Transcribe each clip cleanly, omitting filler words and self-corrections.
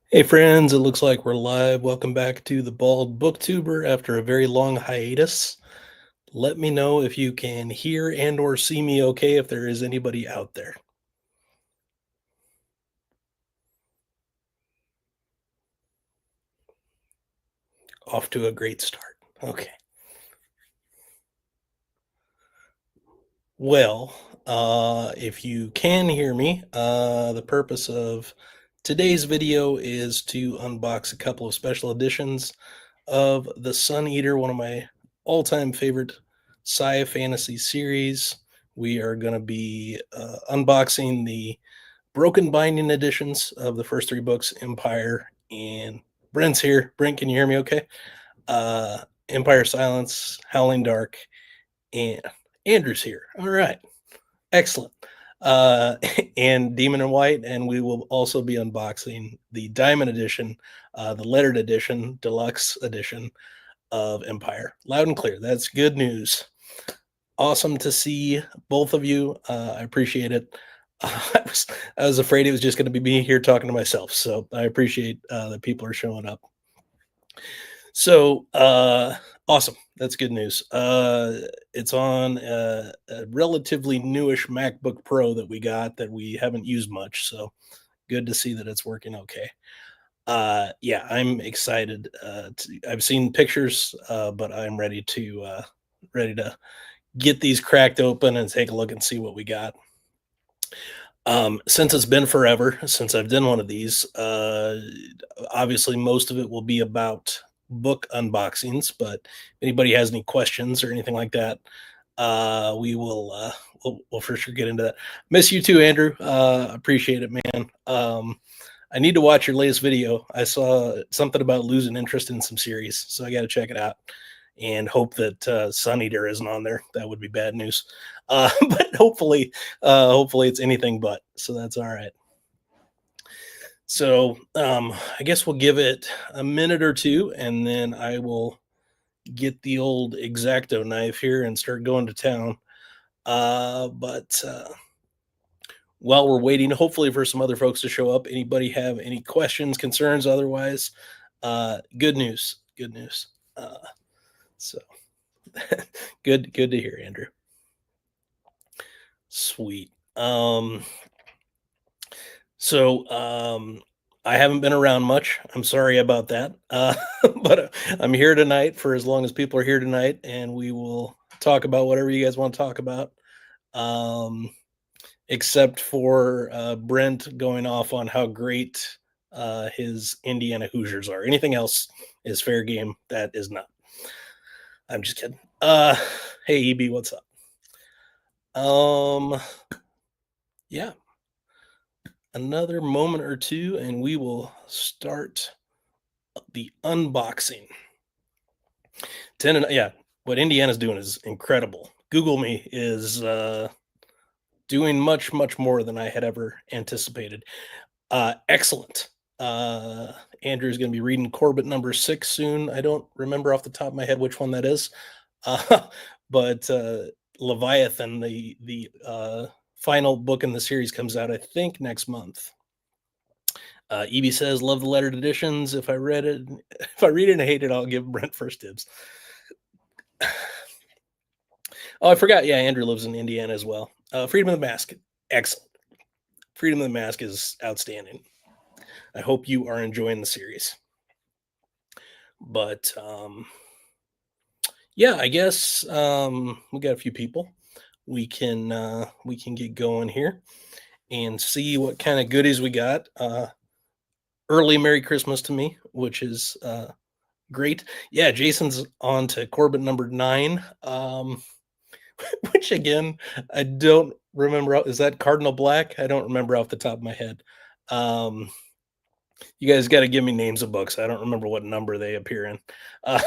Hey friends, it looks like we're live. Welcome back to the Bald Booktuber after a very long hiatus. Let me know if you can hear and or see me okay if there is anybody out there. Off to a great start. Okay. Well, if you can hear me, the purpose of today's video is to unbox a couple of special editions of The Sun Eater, one of my all-time favorite sci fantasy series. We are going to be unboxing the broken binding editions of the first three books, Empire, and Brent's here. Brent, can you hear me okay? Uh, Empire Silence, Howling Dark, and Andrew's here. All right. Excellent. Uh, and Demon and White, and we will also be unboxing the Diamond Edition, the lettered edition, deluxe edition of Empire. Loud and clear. That's good news. Awesome to see both of you. I appreciate it. I was afraid it was just going to be me here talking to myself, so I appreciate that people are showing up. So awesome. That's good news. It's on a relatively newish MacBook Pro that we got that we haven't used much. So good to see that it's working okay. Yeah, I'm excited. I've seen pictures, but I'm ready to get these cracked open and take a look and see what we got. Since it's been forever since I've done one of these, obviously most of it will be about book unboxings. But if anybody has any questions or anything like that, we'll for sure get into that. Miss you too, Andrew. Appreciate it, man. I need to watch your latest video. I saw something about losing interest in some series, so I got to check it out and hope that Sun Eater isn't on there. That would be bad news. But hopefully it's anything but. So that's all right. So I guess we'll give it a minute or two, and then I will get the old Exacto knife here and start going to town. But while we're waiting, hopefully for some other folks to show up, anybody have any questions, concerns, otherwise, good news. Good news. So good to hear, Andrew. Sweet. So I haven't been around much. I'm sorry about that. But I'm here tonight for as long as people are here tonight, and we will talk about whatever you guys want to talk about. Um, except for Brent going off on how great his Indiana Hoosiers are. Anything else is fair game. That is not. I'm just kidding. Hey EB, what's up? Um, yeah, another moment or two, and we will start the unboxing. Yeah, what Indiana's doing is incredible. Google Me is doing much more than I had ever anticipated. Excellent. Andrew's going to be reading Corbett number 6 soon. I don't remember off the top of my head which one that is, uh, but Leviathan, the final book in the series, comes out I think next month. Evie says, "Love the lettered editions. If I read it, if I read it and hate it, I'll give Brent first dibs." Oh, I forgot. Yeah, Andrew lives in Indiana as well. Freedom of the Mask, excellent. Freedom of the Mask is outstanding. I hope you are enjoying the series. But yeah, I guess we got a few people. We can get going here and see what kind of goodies we got. Early Merry Christmas to me, which is great. Yeah, Jason's on to Corbett number 9. Which again, I don't remember. Is that Cardinal Black? I don't remember off the top of my head. Um, you guys got to give me names of books. I don't remember what number they appear in, uh,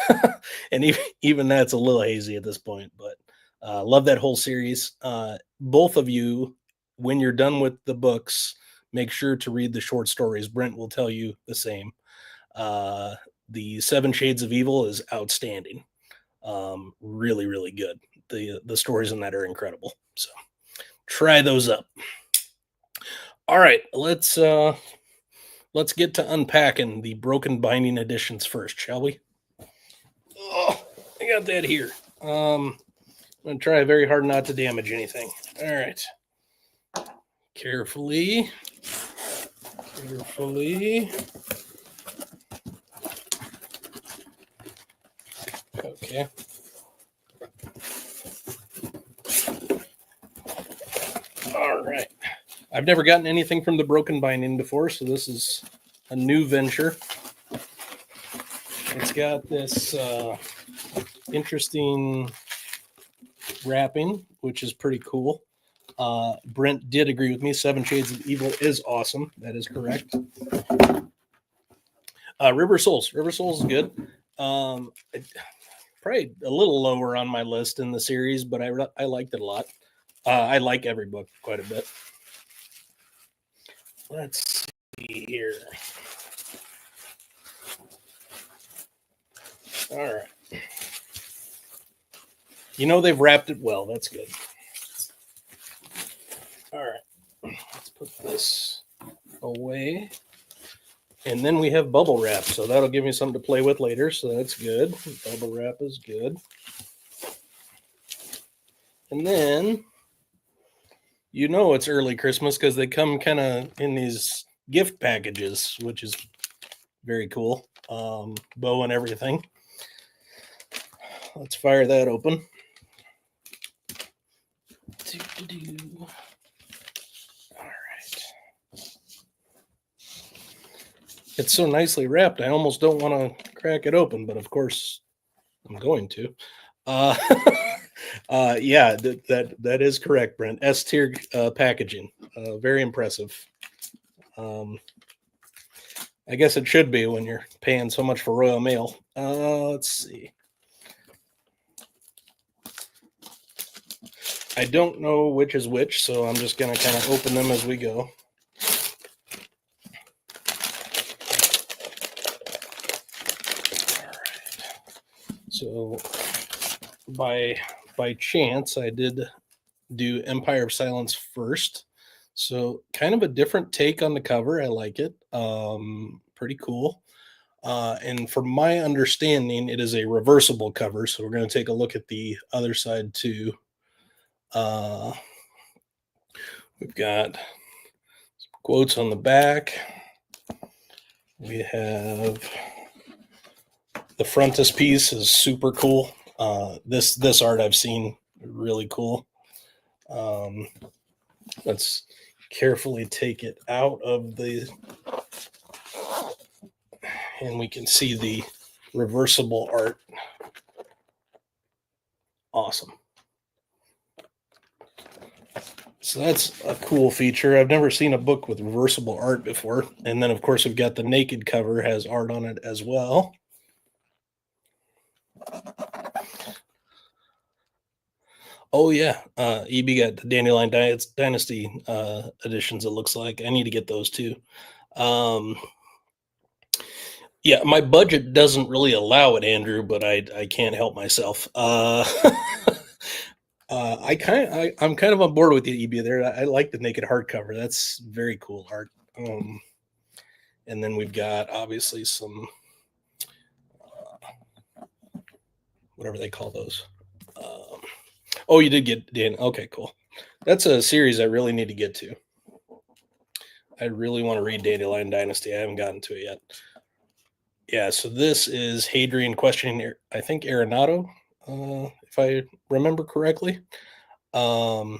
and even that's a little hazy at this point. But love that whole series. Both of you, when you're done with the books, make sure to read the short stories. Brent will tell you the same. Uh, the Seven Shades of Evil is outstanding. Really good. The stories in that are incredible. So try those up. All right, let's get to unpacking the broken binding editions first, shall we? Oh, I got that here. I'm gonna try very hard not to damage anything. All right. Carefully. Okay. All right. I've never gotten anything from the broken binding before, so this is a new venture. It's got this interesting wrapping, which is pretty cool. Brent did agree with me. 7 Shades of Evil is awesome. That is correct. River Souls. River Souls is good. Probably a little lower on my list in the series, but I liked it a lot. I like every book quite a bit. Let's see here. All right. You know they've wrapped it well. That's good. All right. Let's put this away. And then we have bubble wrap, so that'll give me something to play with later, so that's good. Bubble wrap is good. And then, you know it's early Christmas because they come kind of in these gift packages, which is very cool. Bow and everything. Let's fire that open. All right. It's so nicely wrapped, I almost don't want to crack it open, but of course I'm going to. Yeah, that is correct, Brent. S-tier packaging. Very impressive. I guess it should be when you're paying so much for Royal Mail. Let's see. I don't know which is which, so I'm just going to kind of open them as we go. So by chance, I did do Empire of Silence first. So kind of a different take on the cover. I like it. Pretty cool. And from my understanding, it is a reversible cover. So we're going to take a look at the other side too. We've got some quotes on the back. We have the frontispiece is super cool. This art I've seen really cool. Let's carefully take it out of the, and we can see the reversible art. Awesome. So that's a cool feature. I've never seen a book with reversible art before. And then, of course, we've got the naked cover has art on it as well. Oh, yeah. EB got the Dandelion Dynasty editions, it looks like. I need to get those too. Yeah, my budget doesn't really allow it, Andrew, but I can't help myself. I'm kind of on board with you, EB. There, I like the naked hardcover. That's very cool art. And then we've got obviously some whatever they call those. Oh, you did get Dan. Okay, cool. That's a series I really need to get to. I really want to read Dandelion Dynasty. I haven't gotten to it yet. Yeah, so this is Hadrian questioning, I think, Arenado, if I remember correctly. Yeah,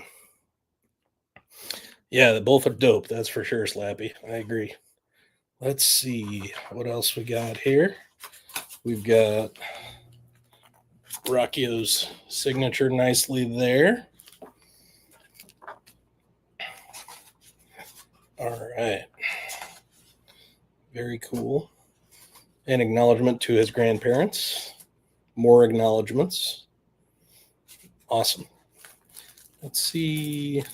both are dope. That's for sure, Slappy. I agree. Let's see what else we got here. We've got Rocchio's signature nicely there. All right. Very cool. An acknowledgement to his grandparents. More acknowledgements. Awesome. Let's see.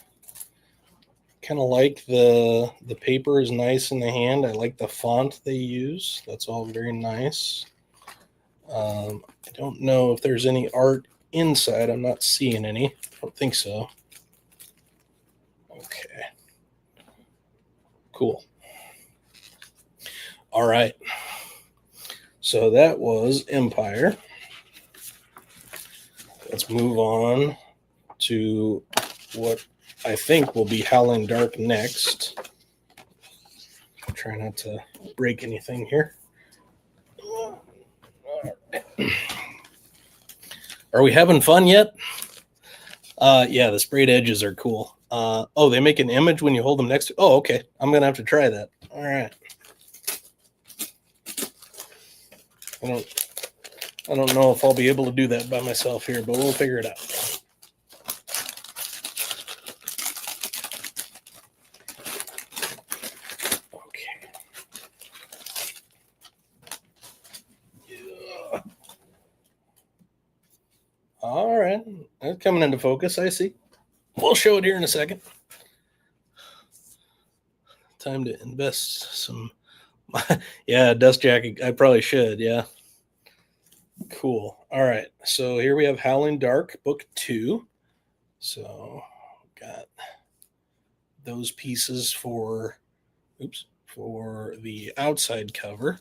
Kind of like the paper is nice in the hand. I like the font they use. That's all very nice. I don't know if there's any art inside. I'm not seeing any. I don't think so. Okay. Cool. All right. So that was Empire. Let's move on to what I think will be Howling Dark next. Try not to break anything here. Are we having fun yet? Yeah, the sprayed edges are cool. Oh, they make an image when you hold them next to. Oh, okay. I'm gonna have to try that. All right. I don't know if I'll be able to do that by myself here, but we'll figure it out. Okay. Yeah. All right. That's coming into focus, I see. We'll show it here in a second. Time to invest some. Yeah, dust jacket. I probably should. Yeah. Cool. All right. So here we have Howling Dark, book 2. So got those pieces for the outside cover.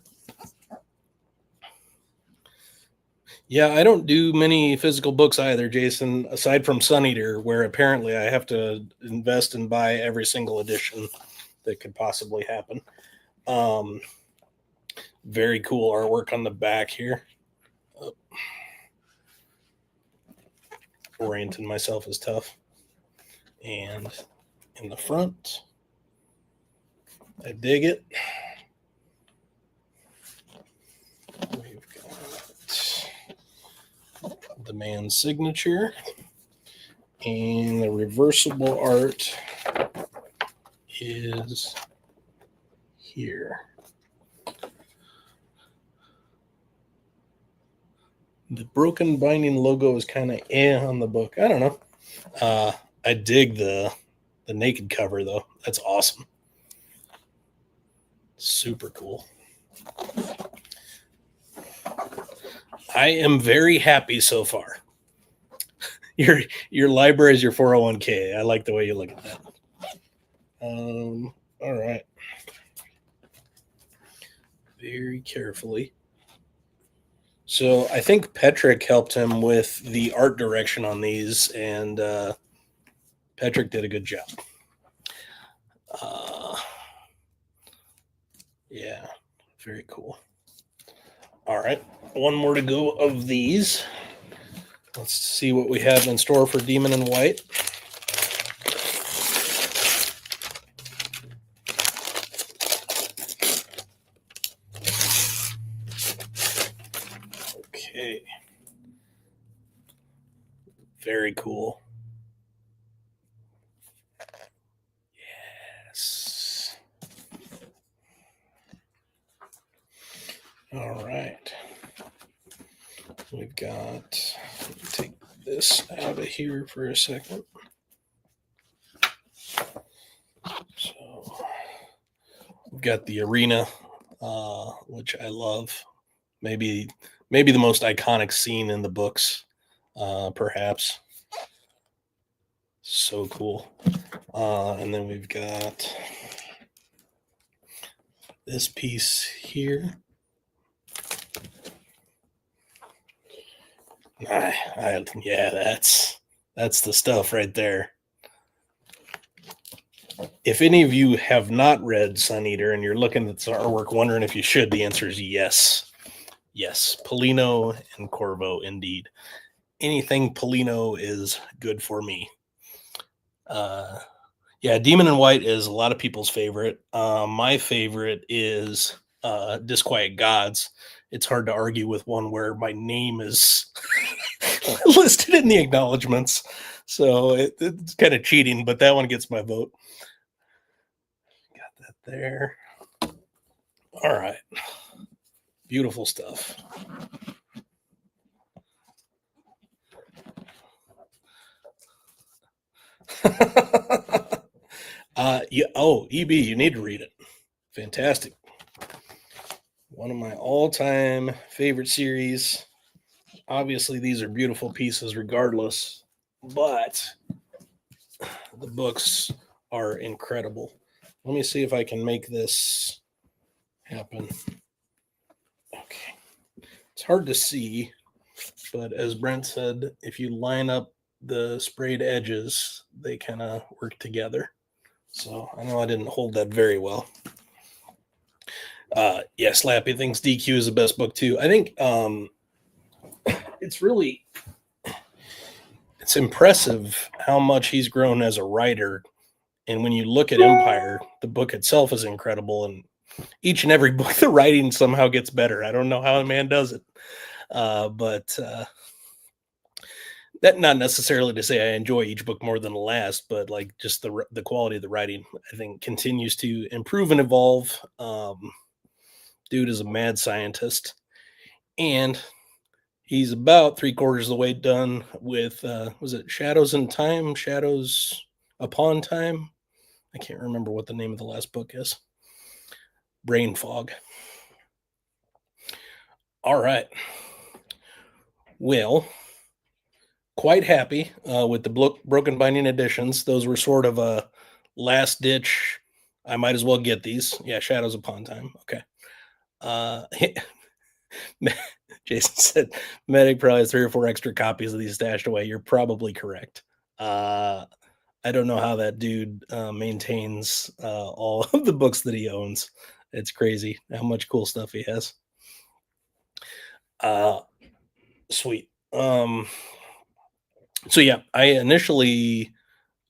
Yeah, I don't do many physical books either, Jason, aside from Sun Eater, where apparently I have to invest and buy every single edition that could possibly happen. Very cool artwork on the back here. Orienting myself is tough. And in the front, I dig it. We've got the man's signature, and the reversible art is here. The broken binding logo is kind of on the book. I don't know. I dig the naked cover though. That's awesome. Super cool. I am very happy so far. Your library is your 401k. I like the way you look at that. All right. Very carefully. So I think Petrick helped him with the art direction on these, and Petrick did a good job. Yeah, very cool. All right, one more to go of these. Let's see what we have in store for Demon in White. Okay. Very cool. Yes. All right. We've got, let me take this out of here for a second. So we've got the arena, which I love. Maybe the most iconic scene in the books, perhaps. So cool. And then we've got this piece here. Yeah, that's the stuff right there. If any of you have not read Sun Eater and you're looking at the artwork wondering if you should, the answer is yes. Yes, Polino and Corvo, indeed. Anything Polino is good for me. Yeah, Demon in White is a lot of people's favorite. My favorite is Disquiet Gods. It's hard to argue with one where my name is listed in the acknowledgments. So it's kind of cheating, but that one gets my vote. Got that there. All right. Beautiful stuff. EB, you need to read it. Fantastic. One of my all-time favorite series. Obviously, these are beautiful pieces regardless, but the books are incredible. Let me see if I can make this happen. Okay. It's hard to see, but as Brent said, if you line up the sprayed edges, they kind of work together. So I know I didn't hold that very well. Yeah, Slappy thinks DQ is the best book too. I think it's really it's impressive how much he's grown as a writer. And when you look at Empire, the book itself is incredible, and each and every book, the writing somehow gets better. I don't know how a man does it, but that not necessarily to say I enjoy each book more than the last, but like just the quality of the writing, I think continues to improve and evolve. Dude is a mad scientist, and he's about 3/4 of the way done with was it Shadows in Time, Shadows Upon Time? I can't remember what the name of the last book is. Brain fog. All right. Well, quite happy with the Broken Binding editions. Those were sort of a last ditch. I might as well get these. Yeah, Shadows Upon Time. Okay. Jason said, Medic probably has 3 or 4 extra copies of these stashed away. You're probably correct. I don't know how that dude maintains all of the books that he owns. It's crazy how much cool stuff he has. Sweet. So yeah, I initially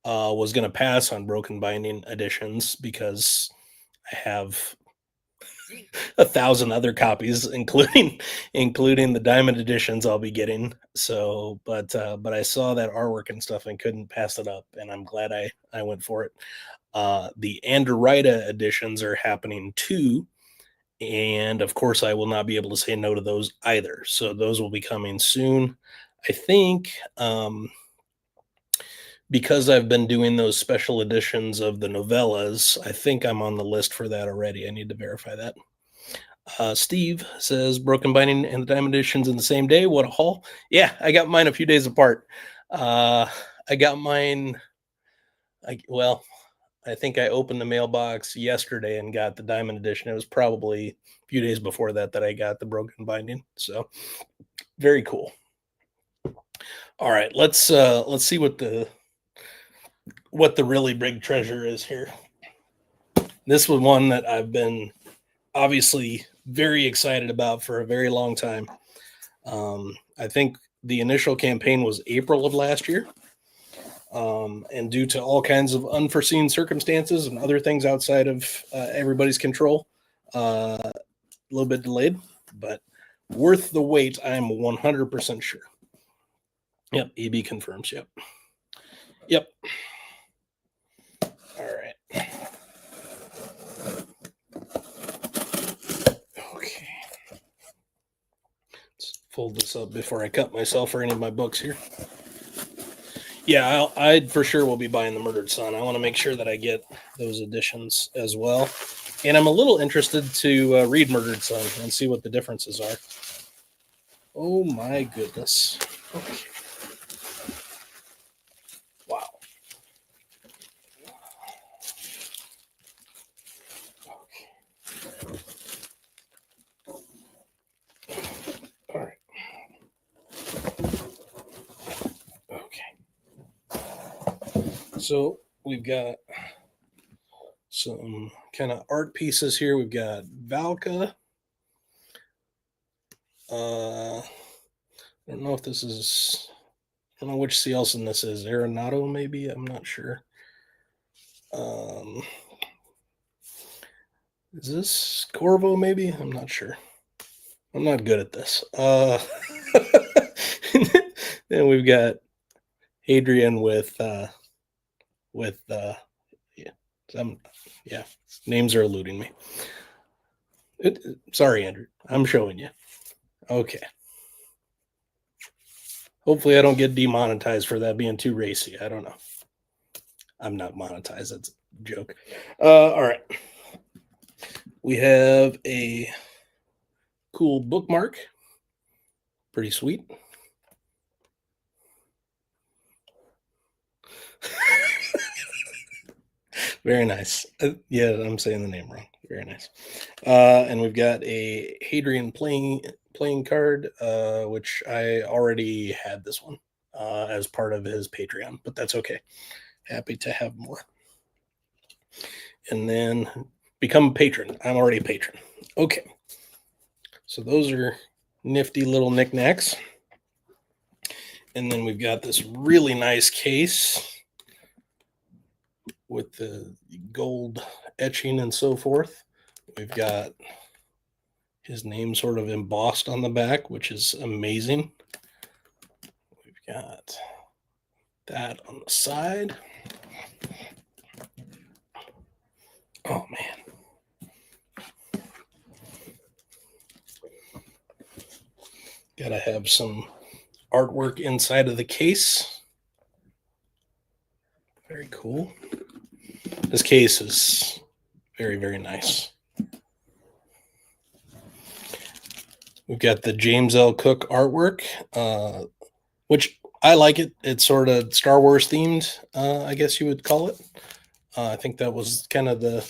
was going to pass on Broken Binding editions because I have 1,000 other copies, including the diamond editions I'll be getting. So, but I saw that artwork and stuff and couldn't pass it up, and I'm glad I went for it. The Anderida editions are happening too, and of course I will not be able to say no to those either. So those will be coming soon. I think because I've been doing those special editions of the novellas, I think I'm on the list for that already. I need to verify that. Steve says Broken Binding and the Diamond Editions in the same day. What a haul. Yeah, I got mine a few days apart. I got mine. I think I opened the mailbox yesterday and got the Diamond Edition. It was probably a few days before that I got the Broken Binding. So very cool. All right, let's see what the really big treasure is here. This was one that I've been obviously very excited about for a very long time. I think the initial campaign was April of last year. And due to all kinds of unforeseen circumstances and other things outside of everybody's control, a little bit delayed, but worth the wait, I'm 100% sure. Yep, EB confirms. Yep. All right. Okay. Let's fold this up before I cut myself or any of my books here. Yeah, I for sure will be buying the Murdered Son. I want to make sure that I get those editions as well. And I'm a little interested to read Murdered Son and see what the differences are. Oh my goodness. Okay. Wow. Okay. All right. Okay. So we've got some kind of art pieces here. We've got Valka. I don't know if this is. I don't know which Cielson this is. Arenado, maybe. I'm not sure. Is this Corvo? Maybe. I'm not sure. I'm not good at this. Then we've got Adrian with yeah, names are eluding me. Sorry, Andrew. I'm showing you. Okay. Hopefully I don't get demonetized for that being too racy. I don't know. I'm not monetized. That's a joke. All right. We have a cool bookmark. Pretty sweet. Very nice. Yeah, I'm saying the name wrong. Very nice. And we've got a Hadrian playing card, which I already had this one as part of his Patreon, but that's okay. Happy to have more. And then become a patron. I'm already a patron. Okay. So those are nifty little knickknacks. And then we've got this really nice case with the gold etching and so forth. We've got his name sort of embossed on the back, which is amazing. We've got that on the side. Oh, man. Gotta have some artwork inside of the case. Very cool. This case is very, very nice. We've got the James L. Cook artwork, which I like it. It's sort of Star Wars themed, I guess you would call it. I think that was kind of the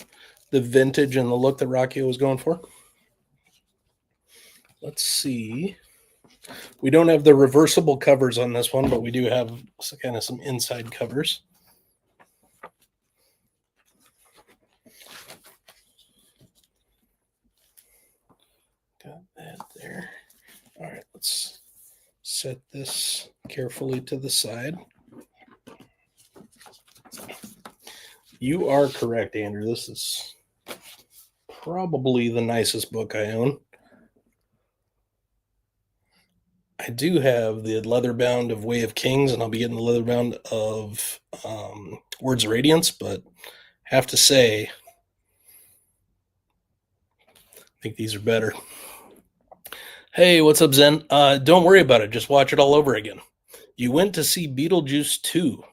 vintage and the look that Rockio was going for. Let's see. We don't have the reversible covers on this one, but we do have kind of some inside covers. Got that there. All right, let's set this carefully to the side. You are correct, Andrew. This is probably the nicest book I own. I do have the leather-bound of Way of Kings, and I'll be getting the leather-bound of Words of Radiance, but have to say, I think these are better. Hey, what's up, Zen? Don't worry about it. Just watch it all over again. You went to see Beetlejuice 2.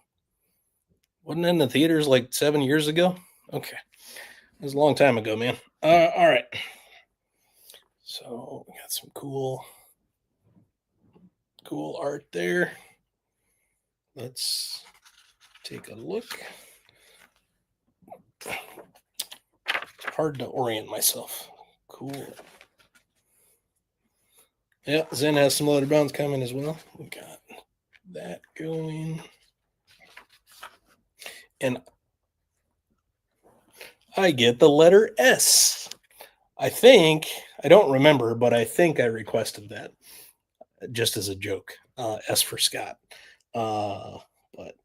Wasn't it in the theaters like 7 years ago? Okay. It was a long time ago, man. All right. So we got some cool art there. Let's take a look. Hard to orient myself. Cool. Yeah, Zen has some leather bounds coming as well. We got that going. And I get the letter S. I don't remember, but I think I requested that just as a joke. S for Scott. But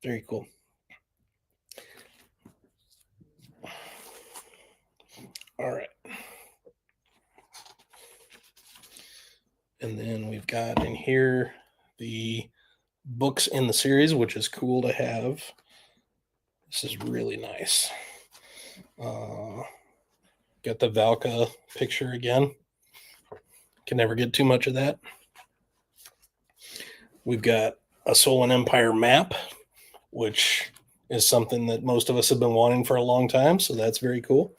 very cool. All right. And then we've got in here the books in the series, which is cool to have. This is really nice. Got the Valka picture again. Can never get too much of that. We've got a Soul and Empire map, which is something that most of us have been wanting for a long time, so that's very cool.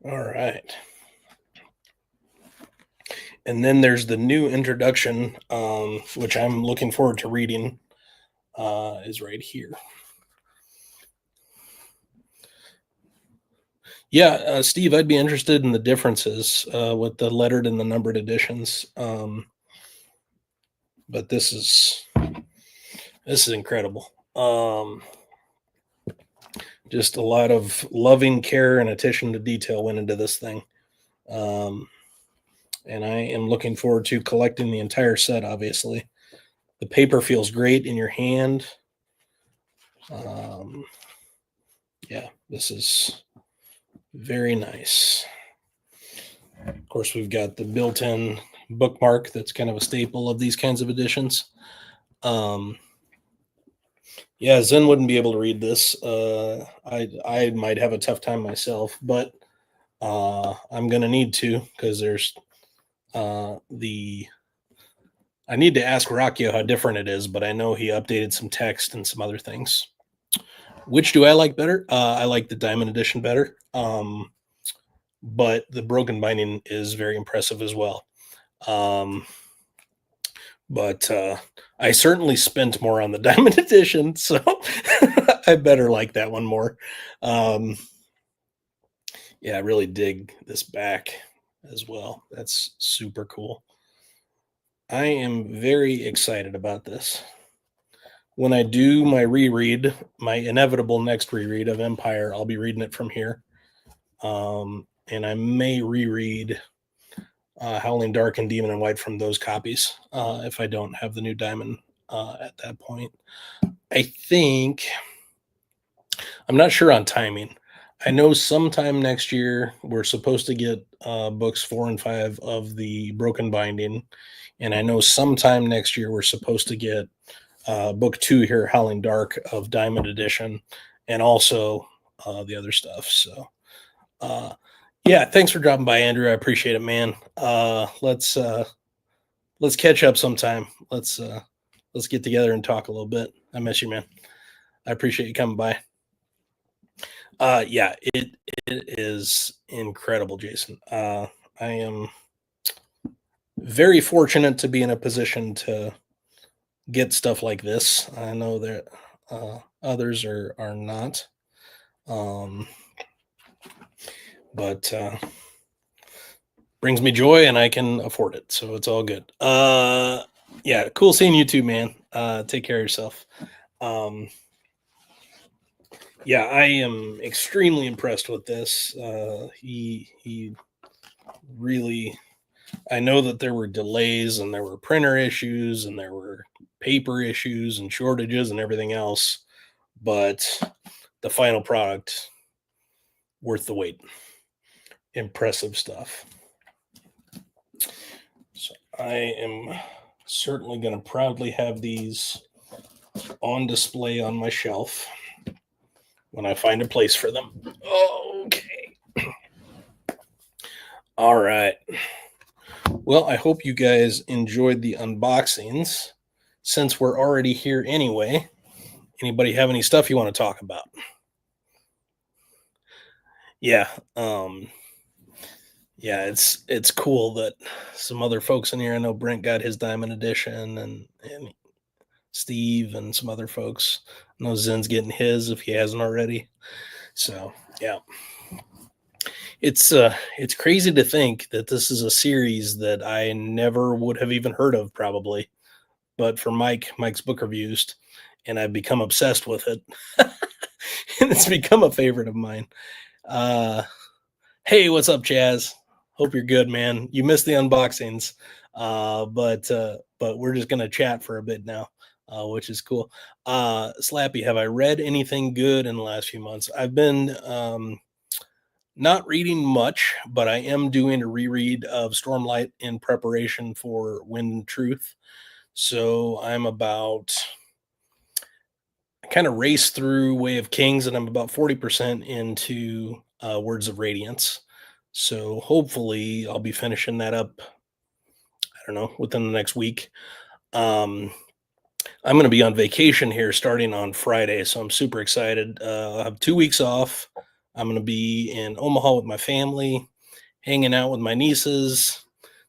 All right. And then there's the new introduction, which I'm looking forward to reading, is right here. Yeah, Steve, I'd be interested in the differences with the lettered and the numbered editions. But this is incredible. Just a lot of loving care and attention to detail went into this thing. And I am looking forward to collecting the entire set, obviously. The paper feels great in your hand. Yeah, this is very nice. Of course, we've got the built-in bookmark that's kind of a staple of these kinds of editions. Yeah, Zen wouldn't be able to read this. I might have a tough time myself, but I'm going to need to, because there's I need to ask Rockio how different it is, but I know he updated some text and some other things. Which do I like better? I like the Diamond Edition better, but the broken binding is very impressive as well. but I certainly spent more on the Diamond Edition, so I better like that one more. Um, yeah, I really dig this back as well. That's super cool. I am very excited about this. When I do my reread, my inevitable next reread of Empire, I'll be reading it from here. And I may reread Howling Dark and Demon and White from those copies if I don't have the new Diamond at that point. I think I'm not sure on timing. I know sometime next year we're supposed to get books 4 and 5 of the Broken Binding, and I know sometime next year we're supposed to get book 2 here, Howling Dark of Diamond Edition, and also the other stuff. So, uh, yeah, thanks for dropping by, Andrew. I appreciate it, man. Let's catch up sometime. Let's get together and talk a little bit. I miss you, man. I appreciate you coming by. Yeah, it is incredible, Jason. I am very fortunate to be in a position to get stuff like this. I know that others are not, um, but brings me joy, and I can afford it, so it's all good. Yeah, cool seeing you too, man. Take care of yourself. Um, yeah, I am extremely impressed with this. He really. I know that there were delays and there were printer issues and there were paper issues and shortages and everything else, but the final product worth the wait. Impressive stuff. So I am certainly going to proudly have these on display on my shelf when I find a place for them. Okay. All right. Well, I hope you guys enjoyed the unboxings. Since we're already here anyway, anybody have any stuff you want to talk about? Yeah. Yeah, it's cool that some other folks in here. I know Brent got his Diamond Edition, and Steve and some other folks. I know Zen's getting his if he hasn't already. So yeah, it's crazy to think that this is a series that I never would have even heard of probably, but for Mike's book reviews, and I've become obsessed with it, and it's become a favorite of mine. Uh, Hey, what's up, Chaz? Hope you're good, man. You missed the unboxings, but we're just gonna chat for a bit now, which is cool. Slappy, have I read anything good in the last few months? I've been not reading much, but I am doing a reread of Stormlight in preparation for Wind and Truth. So I'm about I kind of raced through Way of Kings, and I'm about 40% into Words of Radiance. So hopefully I'll be finishing that up. I don't know, within the next week. Um, I'm going to be on vacation here starting on Friday, so I'm super excited. I'll have 2 weeks off. I'm going to be in Omaha with my family, hanging out with my nieces.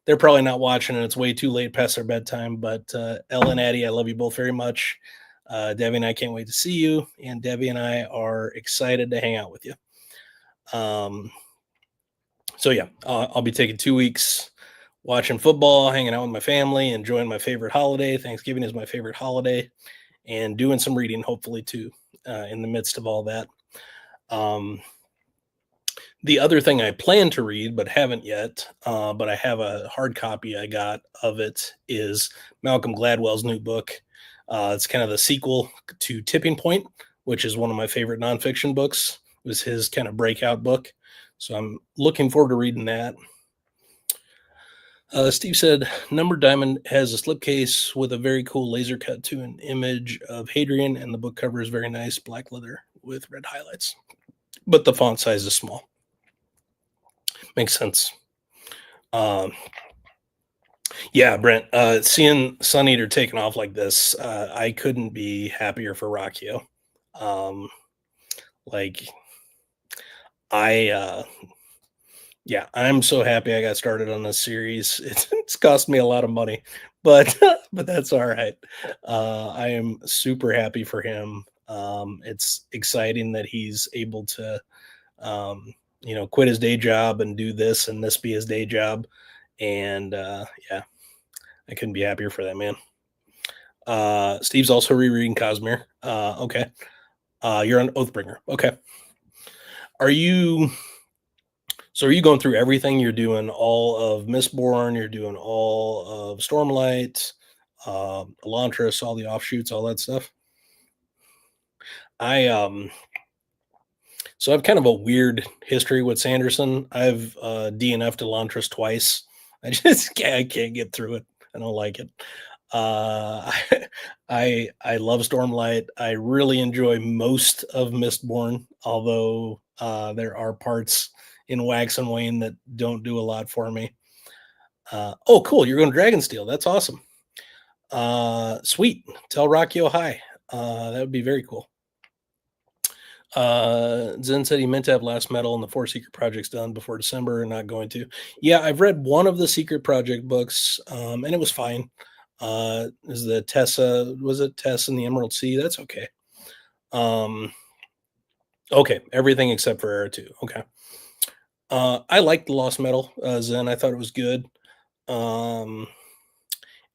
They're probably not watching, and it's way too late past their bedtime. But Ella and Addie, I love you both very much. Debbie and I can't wait to see you, and Debbie and I are excited to hang out with you. So yeah, I'll be taking 2 weeks watching football, hanging out with my family, enjoying my favorite holiday. Thanksgiving is my favorite holiday, and doing some reading, hopefully too, in the midst of all that. The other thing I plan to read but haven't yet, but I have a hard copy I got of it, is Malcolm Gladwell's new book. It's kind of the sequel to Tipping Point, which is one of my favorite nonfiction books. It was his kind of breakout book. So I'm looking forward to reading that. Steve said, Number Diamond has a slipcase with a very cool laser cut to an image of Hadrian, and the book cover is very nice, black leather with red highlights. But the font size is small. Makes sense. Yeah, Brent, seeing Sun Eater taken off like this, I couldn't be happier for Rockio. Like, I Yeah, I'm so happy I got started on this series. It's cost me a lot of money, but but that's all right. I am super happy for him. It's exciting that he's able to, um, quit his day job and do this, and this be his day job. And yeah, I couldn't be happier for that man. Steve's also rereading Cosmere. Okay, you're on Oathbringer. Okay, are you? So are you going through everything? You're doing all of Mistborn, you're doing all of Stormlight, Elantris, all the offshoots, all that stuff. I so I've kind of a weird history with Sanderson. I've DNF'd Elantris twice. I can't get through it. I don't like it. I love Stormlight. I really enjoy most of Mistborn, although there are parts in Wax and Wayne that don't do a lot for me. Oh, cool! You're going Dragonsteel. That's awesome. Sweet. Tell Rockio hi. That would be very cool. Zen said he meant to have Last Metal and the 4 secret projects done before December and not going to. Yeah, I've read one of the secret project books, and it was fine. Is the Tessa, was it Tess and the Emerald Sea? That's okay. Okay, everything except for Era 2. Okay. I liked the Lost Metal, Zen. I thought it was good. Um,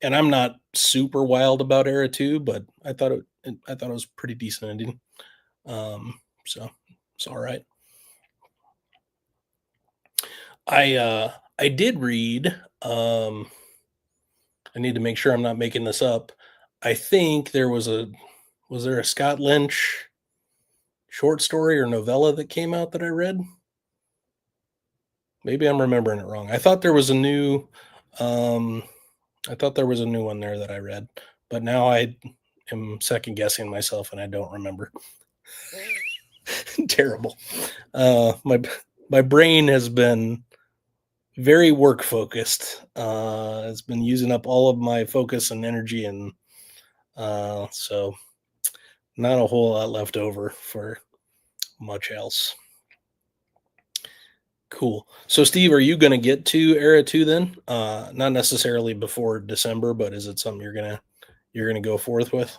and I'm not super wild about Era 2, but I thought it was pretty decent ending. So it's all right. I did read, I need to make sure I'm not making this up. I think was there a Scott Lynch short story or novella that came out that I read? Maybe I'm remembering it wrong. Um I thought there was a new one there that I read, but now I am second guessing myself and I don't remember. Terrible. My brain has been very work focused. It's been using up all of my focus and energy, and so not a whole lot left over for much else. Cool. So, Steve, are you going to get to Era 2 then? Not necessarily before December, but is it something you're gonna go forth with?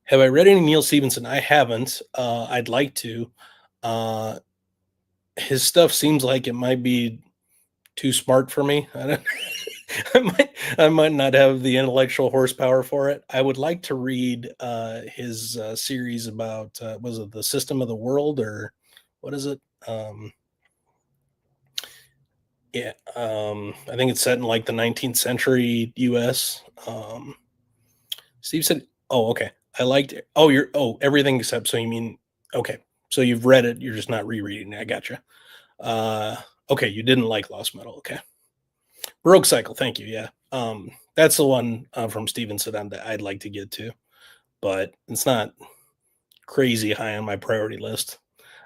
Have I read any Neil Stevenson? I haven't. I'd like to. Uh, his stuff seems like it might be too smart for me. I don't, I might not have the intellectual horsepower for it. I would like to read his series about was it the System of the World or what is it? Yeah, I think it's set in like the 19th century U.S. Steve said, "Oh, okay. I liked it. Oh, everything except. So you mean okay? So you've read it. You're just not rereading it. I gotcha. Uh, okay, you didn't like Lost Metal. Okay, Baroque Cycle. Thank you. Yeah, that's the one from Stevenson that I'd like to get to, but it's not crazy high on my priority list.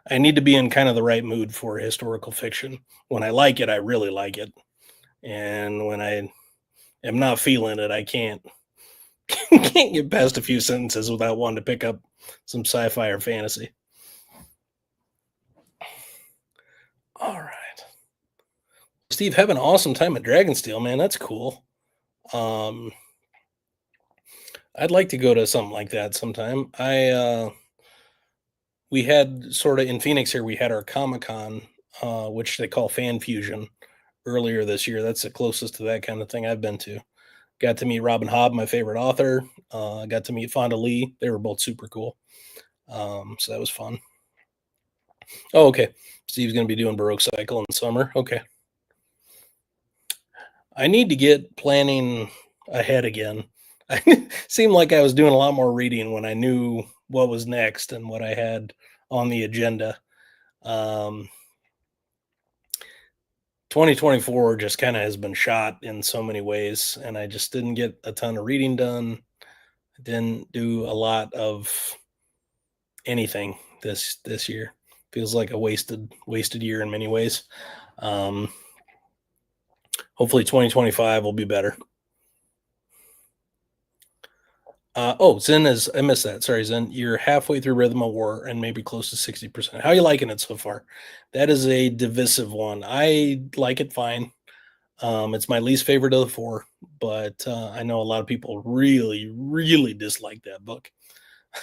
I need to be in kind of the right mood for historical fiction. When I like it, I really like it, and when I am not feeling it, I can't can't get past a few sentences without wanting to pick up some sci-fi or fantasy. All right, Steve, have an awesome time at Dragonsteel, man. That's cool. Um, I'd like to go to something like that sometime. We had sort of in Phoenix here. We had our Comic Con, which they call Fan Fusion, earlier this year. That's the closest to that kind of thing I've been to. Got to meet Robin Hobb, my favorite author. Got to meet Fonda Lee. They were both super cool. So that was fun. Oh, okay. Steve's going to be doing Baroque Cycle in summer. Okay. I need to get planning ahead again. I seemed like I was doing a lot more reading when I knew what was next and what I had on the agenda. Um, 2024 just kind of has been shot in so many ways, and I just didn't get a ton of reading done. I didn't do a lot of anything this year. Feels like a wasted year in many ways. Um, Hopefully 2025 will be better. Oh, Zen is I missed that. Sorry, Zen. You're halfway through Rhythm of War and maybe close to 60%. How you liking it so far? That is a divisive one. I like it fine. It's my least favorite of the four, but I know a lot of people really, really dislike that book.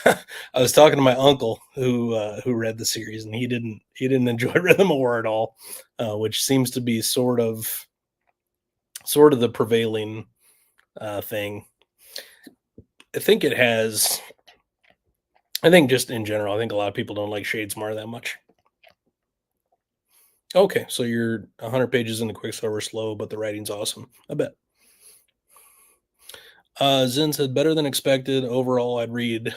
I was talking to my uncle who read the series, and he didn't enjoy Rhythm of War at all, which seems to be sort of the prevailing thing. I think it has. I think just in general, I think a lot of people don't like Shadesmar that much. Okay, so you're 100 pages into Quicksilver slow, but the writing's awesome. I bet. Zen said better than expected. Overall, I'd read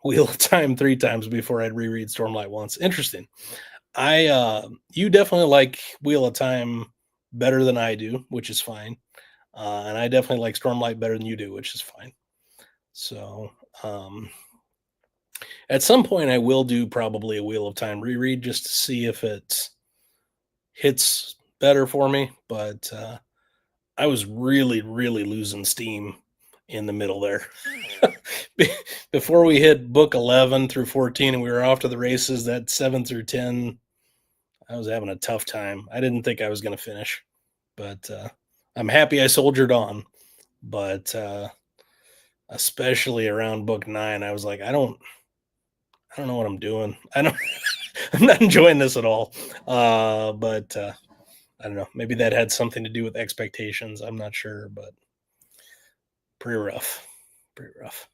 Wheel of Time 3 times before I'd reread Stormlight once. Interesting. You definitely like Wheel of Time better than I do, which is fine. And I definitely like Stormlight better than you do, which is fine. So, at some point I will do probably a Wheel of Time reread just to see if it hits better for me, but I was really, really losing steam in the middle there. Before we hit book 11 through 14 and we were off to the races, that 7 through 10, I was having a tough time. I didn't think I was going to finish, but I'm happy I soldiered on. But especially around book 9, I was like, I don't know what I'm doing. I don't, I'm not enjoying this at all. But I don't know. Maybe that had something to do with expectations. I'm not sure, but pretty rough. Pretty rough.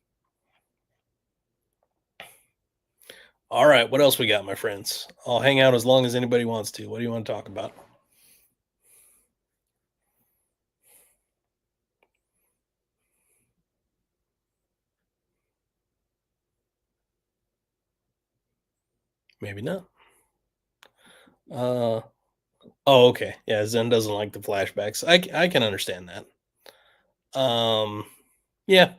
All right, what else we got, my friends? I'll hang out as long as anybody wants to. What do you want to talk about? Maybe not. Uh oh, okay. Yeah, Zen doesn't like the flashbacks. I can understand that. Yeah,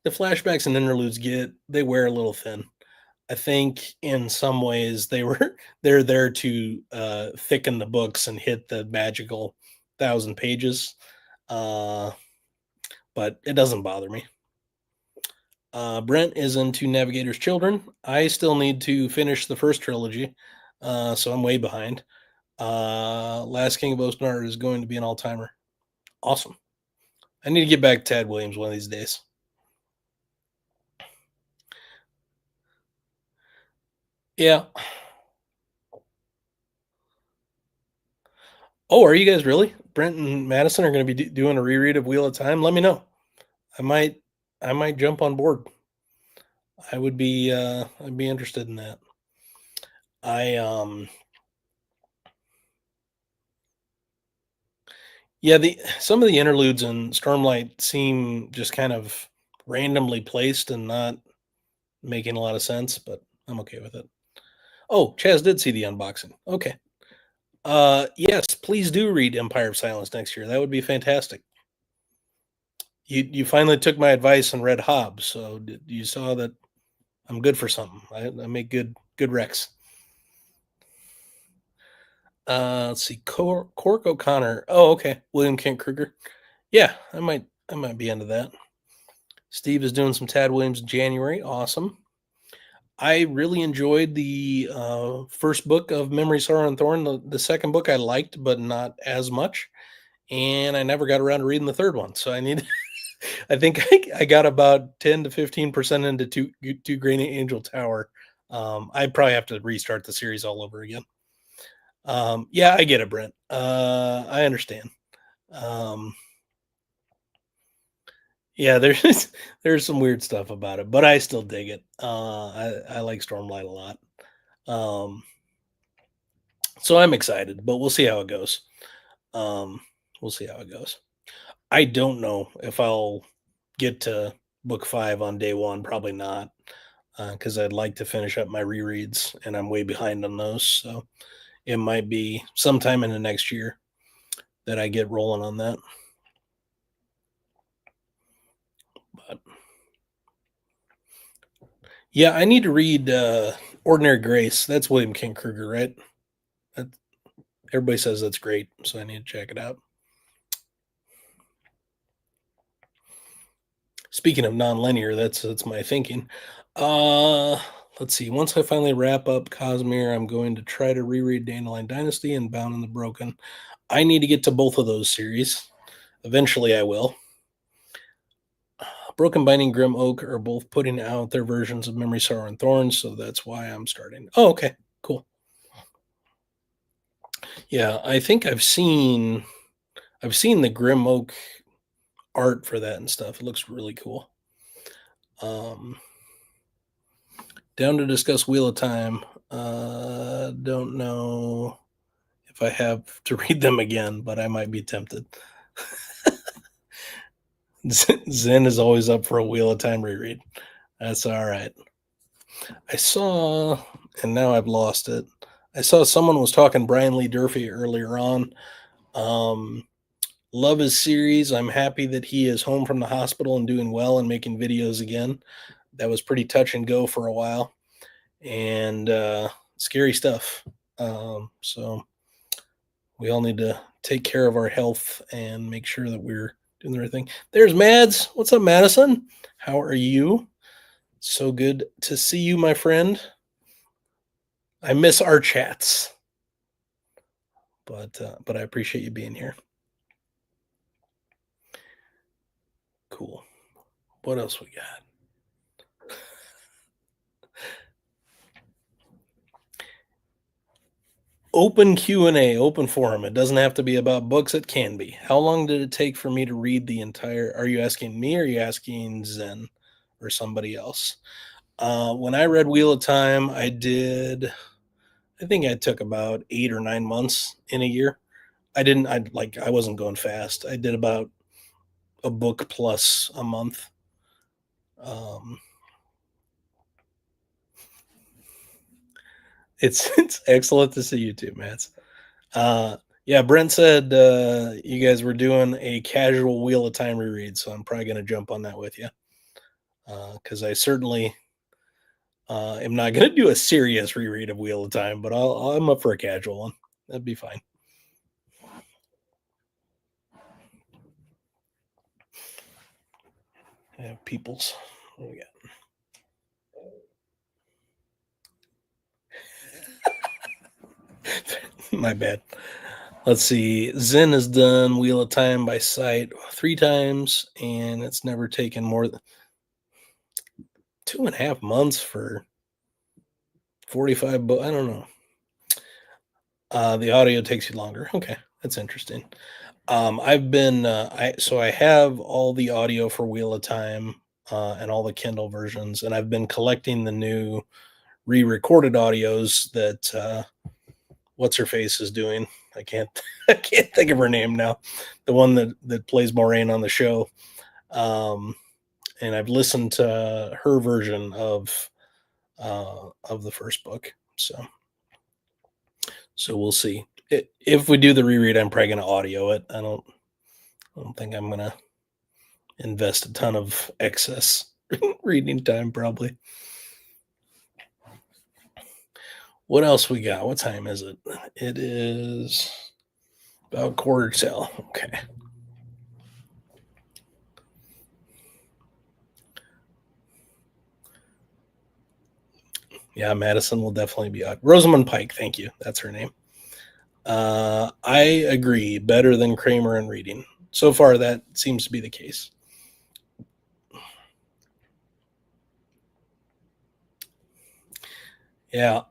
the flashbacks and interludes they wear a little thin. I think in some ways they're there to thicken the books and hit the magical 1,000 pages. Uh, but it doesn't bother me. Brent is into Navigator's Children. I still need to finish the first trilogy, so I'm way behind. Last King of Oathnar is going to be an all timer. Awesome. I need to get back to Tad Williams one of these days. Yeah. Oh, are you guys really? Brent and Madison are going to be doing a reread of Wheel of Time. Let me know. I might, I might jump on board. I'd be interested in that. I, yeah, the some of the interludes in Stormlight seem just kind of randomly placed and not making a lot of sense, but I'm okay with it. Oh, Chaz did see the unboxing. Okay. Yes, please do read Empire of Silence next year. That would be fantastic. You finally took my advice and read Hobbes, so you saw that I'm good for something. I make good recs. Let's see, Cork O'Connor. Oh, okay, William Kent Kruger. Yeah, I might be into that. Steve is doing some Tad Williams in January. Awesome. I really enjoyed the first book of Memory, Sorrow, and Thorn. The second book I liked, but not as much. And I never got around to reading the third one. So I need, I think I got about 10 to 15% into two Green Angel Tower. I'd probably have to restart the series all over again. Yeah, I get it, Brent. I understand. Um, yeah, there's some weird stuff about it, but I still dig it. I like Stormlight a lot. Um, so I'm excited, but we'll see how it goes. Um, we'll see how it goes. I don't know if I'll get to book 5 on day one. Probably not, because I'd like to finish up my rereads, and I'm way behind on those. So it might be sometime in the next year that I get rolling on that. But yeah, I need to read Ordinary Grace. That's William King Kruger, right? That, everybody says that's great, so I need to check it out. Speaking of nonlinear, that's my thinking. Uh, let's see. Once I finally wrap up Cosmere, I'm going to try to reread Dandelion Dynasty and Bound and the Broken. I need to get to both of those series. Eventually, I will. Broken Binding, Grim Oak are both putting out their versions of Memory, Sorrow, and Thorns, so that's why I'm starting. Oh, okay, cool. Yeah, I think I've seen the Grim Oak art for that and stuff. It looks really cool. Um, Down to discuss Wheel of Time. Don't know if I have to read them again, but I might be tempted. Zen is always up for a Wheel of Time reread. That's all right. I saw, and now I've lost it. I saw someone was talking Brian Lee Durfee earlier on. Um, Love his series. I'm happy that he is home from the hospital and doing well and making videos again. That was pretty touch and go for a while, and scary stuff. So we all need to take care of our health and make sure that we're doing the right thing. There's Mads. What's up, Madison? How are you? So good to see you, my friend. I miss our chats, but I appreciate you being here. Cool. What else we got? Open Q&A, open forum. It doesn't have to be about books. It can be. How long did it take for me to read the entire? Are you asking me or are you asking Zen or somebody else? When I read Wheel of Time, I think I took about 8 or 9 months in a year. I wasn't going fast. I did about a book plus a month. Um, it's excellent to see you too, Matt. Yeah, Brent said you guys were doing a casual Wheel of Time reread, so I'm probably going to jump on that with you because I certainly am not going to do a serious reread of Wheel of Time, but I'm up for a casual one. That'd be fine. Yeah, Peoples. What we got? My bad. Let's see. Zen has done Wheel of Time by sight 3 times, and it's never taken more than 2.5 months for 45 books. I don't know. The audio takes you longer. Okay, that's interesting. I've been I have all the audio for Wheel of Time and all the Kindle versions, and I've been collecting the new re-recorded audios that what's her face is doing. I can't I can't think of her name now. The one that plays Moraine on the show. Um, and I've listened to her version of the first book. So we'll see. If we do the reread, I'm probably going to audio it. I don't think I'm going to invest a ton of excess reading time, probably. What else we got? What time is it? It is about quarter till. Okay. Yeah, Madison will definitely be out. Rosamund Pike, thank you. That's her name. I agree. Better than Kramer and reading. So far, that seems to be the case. Yeah.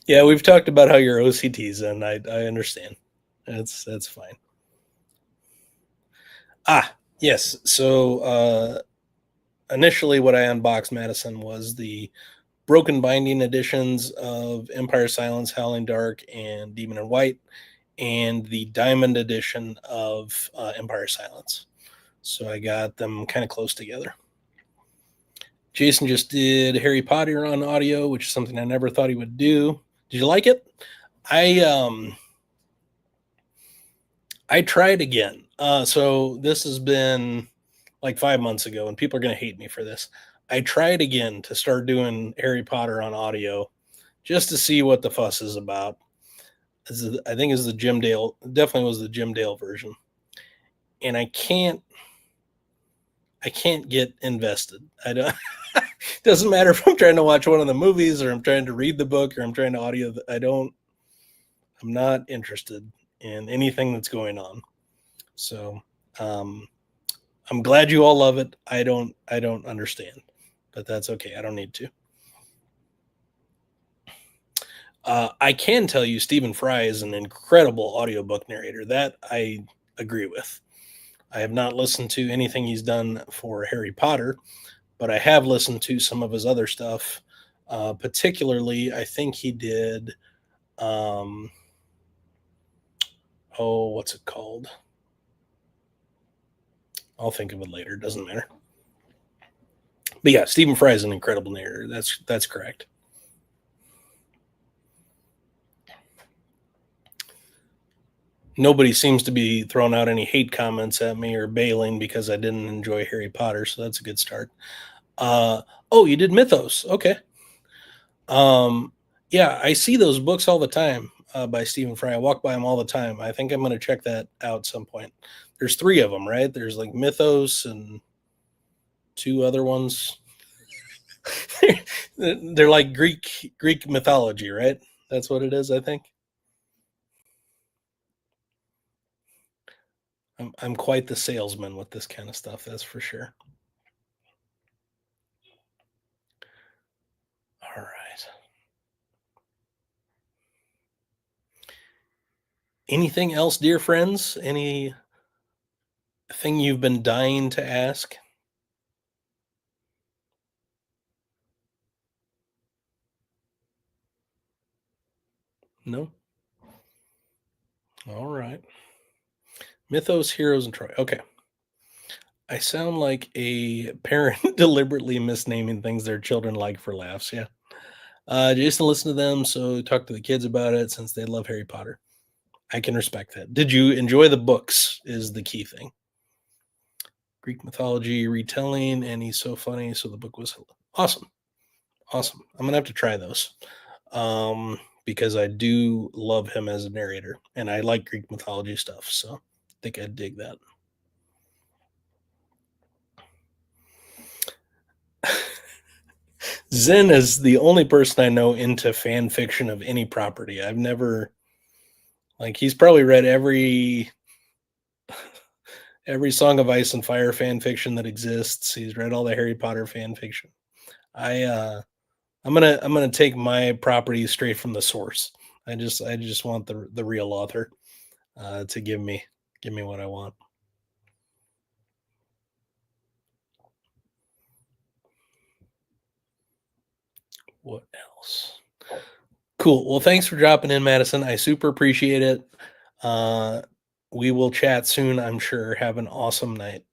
Yeah, we've talked about how your OCTs, and I understand. That's fine. Yes. So initially, what I unboxed, Madison, was the broken binding editions of Empire Silence, Howling Dark, and Demon in White, and the diamond edition of Empire Silence. So I got them kind of close together. Jason just did Harry Potter on audio, which is something I never thought he would do. Did you like it? I tried again. So this has been like 5 months ago, and people are going to hate me for this. I tried again to start doing Harry Potter on audio just to see what the fuss is about. I think is the Jim Dale, definitely was the Jim Dale version. And I can't I can't get invested. I don't. Doesn't matter if I'm trying to watch one of the movies or I'm trying to read the book or I'm trying to audio. I don't. I'm not interested in anything that's going on. So um, I'm glad you all love it. I don't. I don't understand, but that's okay. I don't need to. I can tell you, Stephen Fry is an incredible audiobook narrator. That I agree with. I have not listened to anything he's done for Harry Potter, but I have listened to some of his other stuff. Particularly, I think he did. Um, oh, what's it called? I'll think of it later. Doesn't matter. But yeah, Stephen Fry is an incredible narrator. That's correct. Nobody seems to be throwing out any hate comments at me or bailing because I didn't enjoy Harry Potter, so that's a good start. Uh, oh, you did Mythos. Okay. Um, yeah, I see those books all the time by Stephen Fry. I walk by them all the time. I think I'm going to check that out some point. There's three of them, right? There's like Mythos and two other ones. They're like Greek mythology, right? That's what it is, I think. I'm quite the salesman with this kind of stuff, that's for sure. All right. Anything else, dear friends? Anything you've been dying to ask? No? All right. Mythos, Heroes, and Troy. Okay. I sound like a parent deliberately misnaming things their children like for laughs. Yeah. Jason listened to them, so talk to the kids about it since they love Harry Potter. I can respect that. Did you enjoy the books? Is the key thing. Greek mythology retelling, and he's so funny. So the book was awesome. Awesome. I'm gonna have to try those because I do love him as a narrator, and I like Greek mythology stuff. So I think I'd dig that. Zen is the only person I know into fan fiction of any property. I've never like he's probably read every Song of Ice and Fire fan fiction that exists. He's read all the Harry Potter fan fiction. I'm gonna take my property straight from the source. I just want the real author to give me what I want. What else? Cool. Well, thanks for dropping in, Madison. I super appreciate it. Uh, we will chat soon, I'm sure. Have an awesome night.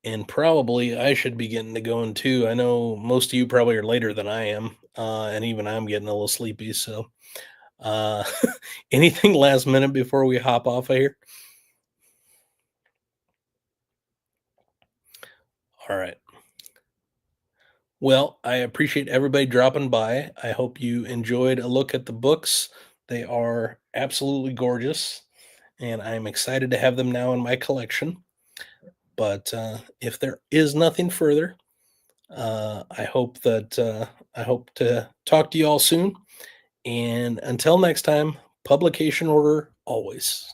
And probably I should be getting to going too. I know most of you probably are later than I am, and even I'm getting a little sleepy. So, uh, anything last minute before we hop off of here? All right. Well, I appreciate everybody dropping by. I hope you enjoyed a look at the books. They are absolutely gorgeous, and I'm excited to have them now in my collection. But if there is nothing further, I hope to talk to you all soon. And until next time, publication order always.